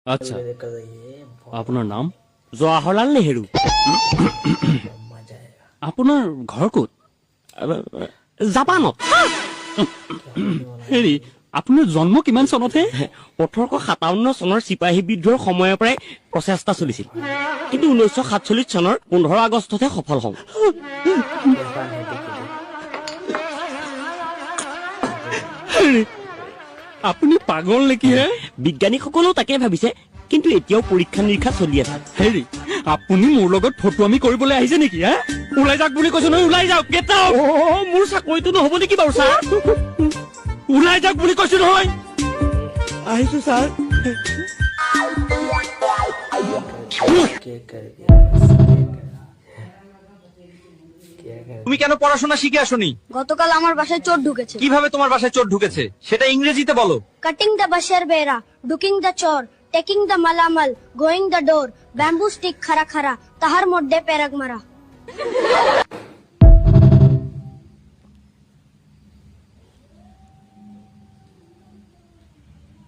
আচ্ছা আপোনাৰ নাম? জৱাহৰলাল নেহেৰু। আপোনাৰ ঘৰ ক'ত? জাপানত। হেৰি, আপোনাৰ জন্ম কিমান চনতহে? 1857 চনৰ চিপাহী বিদ্ৰোহৰ সময়ৰ পৰাই প্ৰচেষ্টা চলিছিল, কিন্তু 1947 চনৰ 15 আগষ্টতহে সফল হওঁ। হেৰি, আপুনি পাগল নেকি হে? বিজ্ঞানীসকলেও তাকে ভাবিছে, কিন্তু এতিয়াও পৰীক্ষা নিৰীক্ষা চলি আছে। হেৰি, আপুনি মোৰ লগত ফটোৱামি কৰিবলৈ আহিছে নেকি হে? ওলাই যাওক বুলি কৈছো নহয়, ওলাই যাওক। Get out. মোৰ চাকৰিটো নহ'ব নেকি বাৰু ছাৰ? ওলাই যাওক বুলি কৈছো নহয়। আহিছো ছাৰ। তুমি কেন পড়াশোনা শিখে আসনি? গতকাল আমার বাসায় চোর ঢুকেছে। কিভাবে তোমার বাসায় চোর ঢুকেছে সেটা ইংরেজিতে বলো। কাটিং দ্য বাসের বেড়া, ডুকিং দ্য চোর, টেকিং দ্য মালামাল, going the door, bamboo stick খারা খারা, তাহার মধ্যে পেরাক মারা।